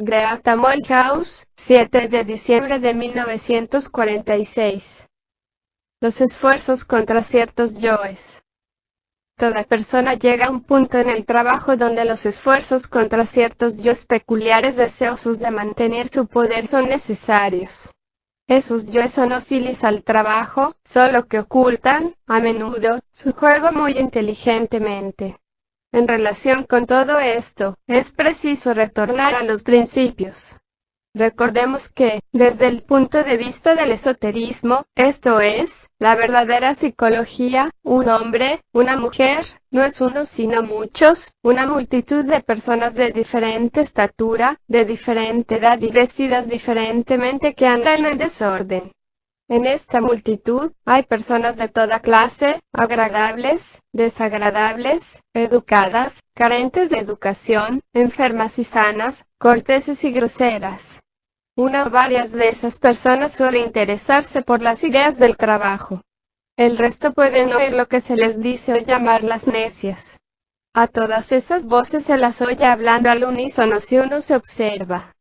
Greta Mollhouse, 7 de diciembre de 1946. Los esfuerzos contra ciertos yoes. Toda persona llega a un punto en el trabajo donde los esfuerzos contra ciertos yoes peculiares deseosos de mantener su poder son necesarios. Esos yoes son hostiles al trabajo, solo que ocultan, a menudo, su juego muy inteligentemente. En relación con todo esto, es preciso retornar a los principios. Recordemos que, desde el punto de vista del esoterismo, esto es, la verdadera psicología, un hombre, una mujer, no es uno sino muchos, una multitud de personas de diferente estatura, de diferente edad y vestidas diferentemente que andan en desorden. En esta multitud, hay personas de toda clase, agradables, desagradables, educadas, carentes de educación, enfermas y sanas, corteses y groseras. Una o varias de esas personas suelen interesarse por las ideas del trabajo. El resto pueden oír lo que se les dice o llamarlas necias. A todas esas voces se las oye hablando al unísono si uno se observa.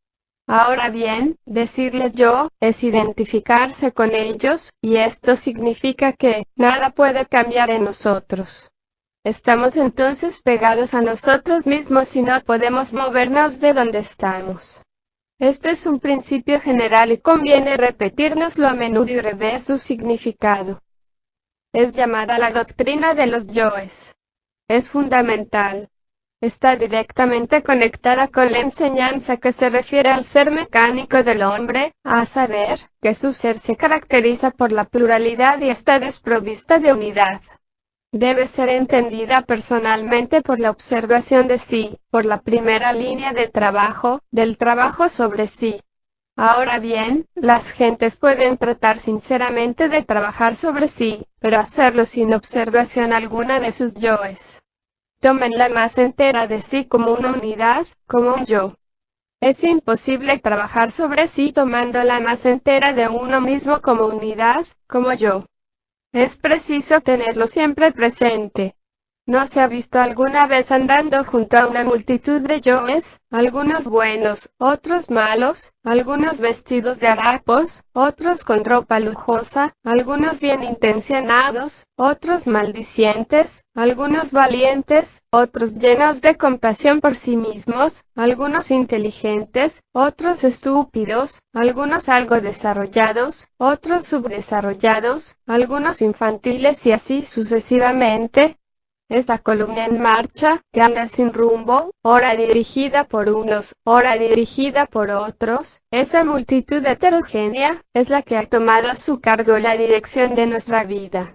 Ahora bien, decirles yo, es identificarse con ellos, y esto significa que, nada puede cambiar en nosotros. Estamos entonces pegados a nosotros mismos y no podemos movernos de donde estamos. Este es un principio general y conviene repetírnoslo a menudo y rever su significado. Es llamada la doctrina de los yoes. Es fundamental. Está directamente conectada con la enseñanza que se refiere al ser mecánico del hombre, a saber, que su ser se caracteriza por la pluralidad y está desprovista de unidad. Debe ser entendida personalmente por la observación de sí, por la primera línea de trabajo, del trabajo sobre sí. Ahora bien, las gentes pueden tratar sinceramente de trabajar sobre sí, pero hacerlo sin observación alguna de sus yoes. Tomen la masa entera de sí como una unidad, como un yo. Es imposible trabajar sobre sí tomando la masa entera de uno mismo como unidad, como yo. Es preciso tenerlo siempre presente. ¿No se ha visto alguna vez andando junto a una multitud de yoes, algunos buenos, otros malos, algunos vestidos de harapos, otros con ropa lujosa, algunos bien intencionados, otros maldicientes, algunos valientes, otros llenos de compasión por sí mismos, algunos inteligentes, otros estúpidos, algunos algo desarrollados, otros subdesarrollados, algunos infantiles y así sucesivamente? Esa columna en marcha, que anda sin rumbo, ora dirigida por unos, ora dirigida por otros, esa multitud heterogénea, es la que ha tomado a su cargo la dirección de nuestra vida.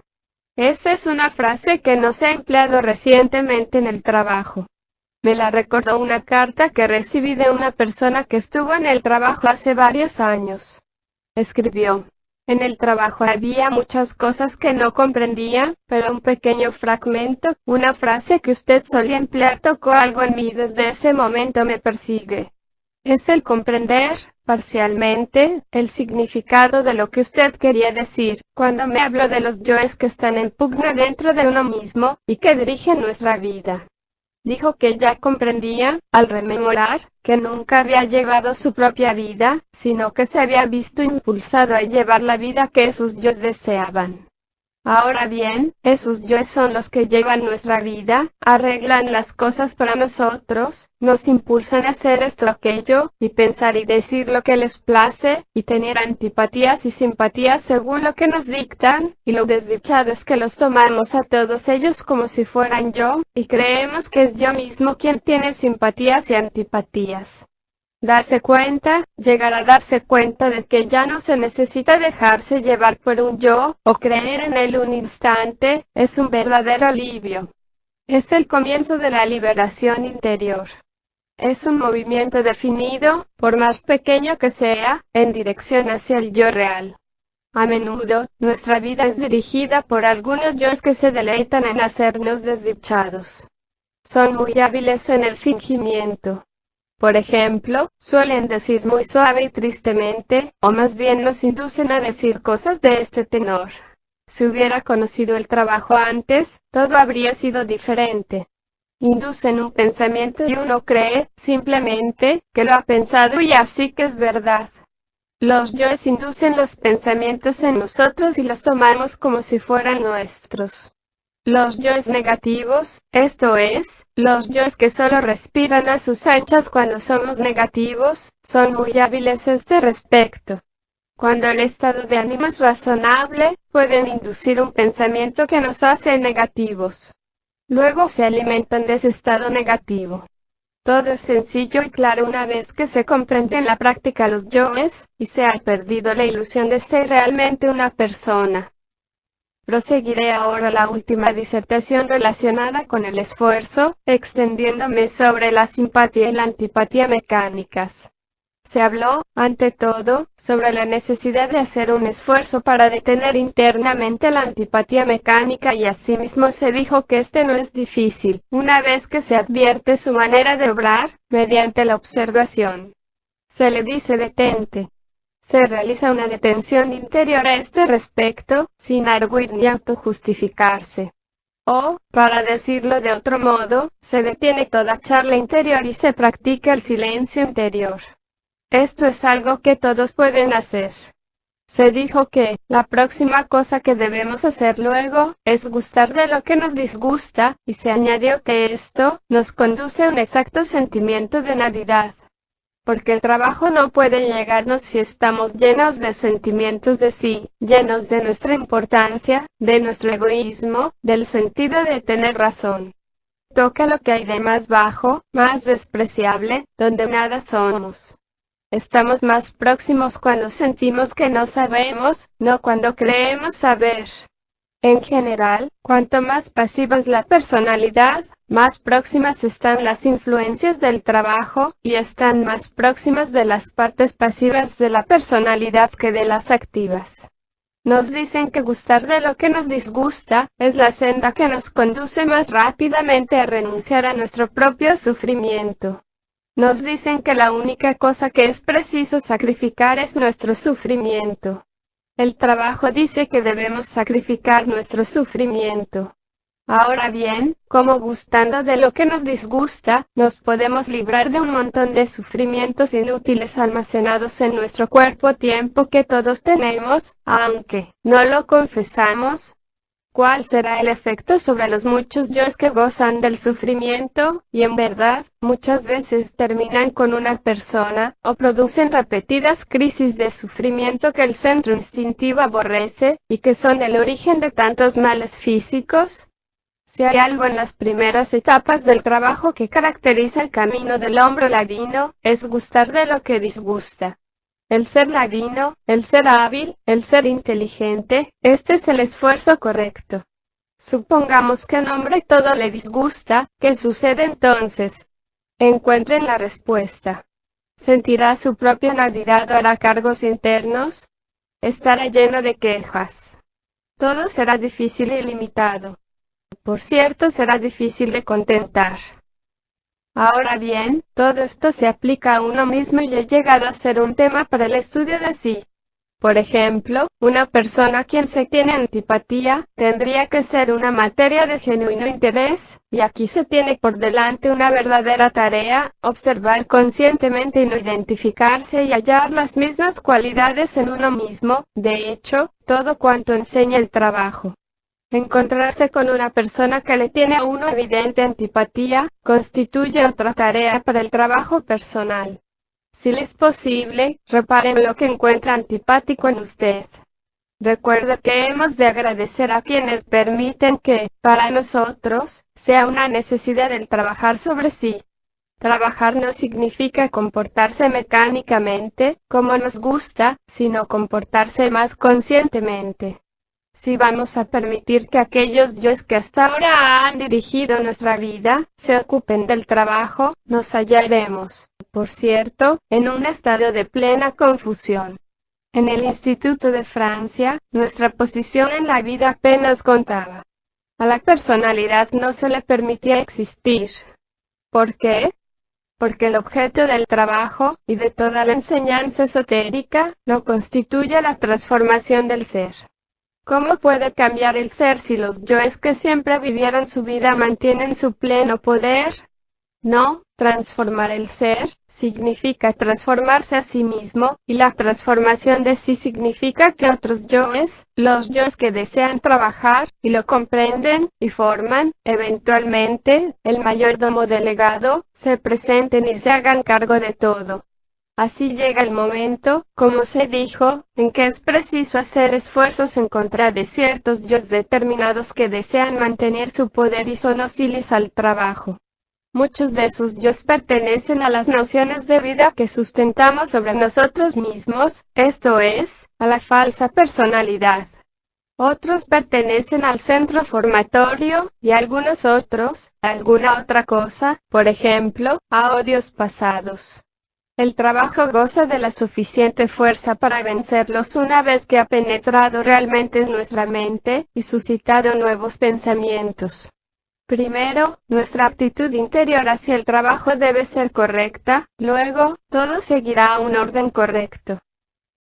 Esa es una frase que nos ha empleado recientemente en el trabajo. Me la recordó una carta que recibí de una persona que estuvo en el trabajo hace varios años. Escribió: en el trabajo había muchas cosas que no comprendía, pero un pequeño fragmento, una frase que usted solía emplear tocó algo en mí y desde ese momento me persigue. Es el comprender, parcialmente, el significado de lo que usted quería decir, cuando me habló de los yoes que están en pugna dentro de uno mismo, y que dirigen nuestra vida. Dijo que ya comprendía, al rememorar, que nunca había llevado su propia vida, sino que se había visto impulsado a llevar la vida que esos yoes deseaban. Ahora bien, esos yoes son los que llevan nuestra vida, arreglan las cosas para nosotros, nos impulsan a hacer esto o aquello, y pensar y decir lo que les place, y tener antipatías y simpatías según lo que nos dictan, y lo desdichado es que los tomamos a todos ellos como si fueran yo, y creemos que es yo mismo quien tiene simpatías y antipatías. Darse cuenta, llegar a darse cuenta de que ya no se necesita dejarse llevar por un yo, o creer en él un instante, es un verdadero alivio. Es el comienzo de la liberación interior. Es un movimiento definido, por más pequeño que sea, en dirección hacia el yo real. A menudo, nuestra vida es dirigida por algunos yoes que se deleitan en hacernos desdichados. Son muy hábiles en el fingimiento. Por ejemplo, suelen decir muy suave y tristemente, o más bien nos inducen a decir cosas de este tenor: si hubiera conocido el trabajo antes, todo habría sido diferente. Inducen un pensamiento y uno cree, simplemente, que lo ha pensado y así que es verdad. Los yoes inducen los pensamientos en nosotros y los tomamos como si fueran nuestros. Los yoes negativos, esto es, los yoes que solo respiran a sus anchas cuando somos negativos, son muy hábiles a este respecto. Cuando el estado de ánimo es razonable, pueden inducir un pensamiento que nos hace negativos. Luego se alimentan de ese estado negativo. Todo es sencillo y claro una vez que se comprende en la práctica los yoes, y se ha perdido la ilusión de ser realmente una persona. Proseguiré ahora la última disertación relacionada con el esfuerzo, extendiéndome sobre la simpatía y la antipatía mecánicas. Se habló, ante todo, sobre la necesidad de hacer un esfuerzo para detener internamente la antipatía mecánica y asimismo se dijo que este no es difícil, una vez que se advierte su manera de obrar, mediante la observación. Se le dice detente. Se realiza una detención interior a este respecto, sin arguir ni autojustificarse. O, para decirlo de otro modo, se detiene toda charla interior y se practica el silencio interior. Esto es algo que todos pueden hacer. Se dijo que, la próxima cosa que debemos hacer luego, es gustar de lo que nos disgusta, y se añadió que esto, nos conduce a un exacto sentimiento de nadidad. Porque el trabajo no puede llegarnos si estamos llenos de sentimientos de sí, llenos de nuestra importancia, de nuestro egoísmo, del sentido de tener razón. Toca lo que hay de más bajo, más despreciable, donde nada somos. Estamos más próximos cuando sentimos que no sabemos, no cuando creemos saber. En general, cuanto más pasiva es la personalidad, más próximas están las influencias del trabajo, y están más próximas de las partes pasivas de la personalidad que de las activas. Nos dicen que gustar de lo que nos disgusta, es la senda que nos conduce más rápidamente a renunciar a nuestro propio sufrimiento. Nos dicen que la única cosa que es preciso sacrificar es nuestro sufrimiento. El trabajo dice que debemos sacrificar nuestro sufrimiento. Ahora bien, como gustando de lo que nos disgusta, nos podemos librar de un montón de sufrimientos inútiles almacenados en nuestro cuerpo tiempo que todos tenemos, aunque no lo confesamos. ¿Cuál será el efecto sobre los muchos yoes que gozan del sufrimiento, y en verdad, muchas veces terminan con una persona, o producen repetidas crisis de sufrimiento que el centro instintivo aborrece, y que son el origen de tantos males físicos? Si hay algo en las primeras etapas del trabajo que caracteriza el camino del hombre ladino, es gustar de lo que disgusta. El ser ladino, el ser hábil, el ser inteligente, este es el esfuerzo correcto. Supongamos que a un hombre todo le disgusta, ¿qué sucede entonces? Encuentren la respuesta. ¿Sentirá su propia nadidad o hará cargos internos? Estará lleno de quejas. Todo será difícil y limitado. Por cierto, será difícil de contentar. Ahora bien, todo esto se aplica a uno mismo y ha llegado a ser un tema para el estudio de sí. Por ejemplo, una persona a quien se tiene antipatía, tendría que ser una materia de genuino interés, y aquí se tiene por delante una verdadera tarea, observar conscientemente y no identificarse y hallar las mismas cualidades en uno mismo, de hecho, todo cuanto enseña el trabajo. Encontrarse con una persona que le tiene a uno evidente antipatía, constituye otra tarea para el trabajo personal. Si le es posible, reparen lo que encuentra antipático en usted. Recuerde que hemos de agradecer a quienes permiten que, para nosotros, sea una necesidad el trabajar sobre sí. Trabajar no significa comportarse mecánicamente, como nos gusta, sino comportarse más conscientemente. Si vamos a permitir que aquellos yoes que hasta ahora han dirigido nuestra vida, se ocupen del trabajo, nos hallaremos, por cierto, en un estado de plena confusión. En el Instituto de Francia, nuestra posición en la vida apenas contaba. A la personalidad no se le permitía existir. ¿Por qué? Porque el objeto del trabajo, y de toda la enseñanza esotérica, lo constituye la transformación del ser. ¿Cómo puede cambiar el ser si los yoes que siempre vivieron su vida mantienen su pleno poder? No, transformar el ser significa transformarse a sí mismo, y la transformación de sí significa que otros yoes, los yoes que desean trabajar, y lo comprenden, y forman, eventualmente, el mayordomo delegado, se presenten y se hagan cargo de todo. Así llega el momento, como se dijo, en que es preciso hacer esfuerzos en contra de ciertos yoes determinados que desean mantener su poder y son hostiles al trabajo. Muchos de sus yoes pertenecen a las nociones de vida que sustentamos sobre nosotros mismos, esto es, a la falsa personalidad. Otros pertenecen al centro formatorio, y algunos otros, a alguna otra cosa, por ejemplo, a odios pasados. El trabajo goza de la suficiente fuerza para vencerlos una vez que ha penetrado realmente en nuestra mente, y suscitado nuevos pensamientos. Primero, nuestra actitud interior hacia el trabajo debe ser correcta, luego, todo seguirá a un orden correcto.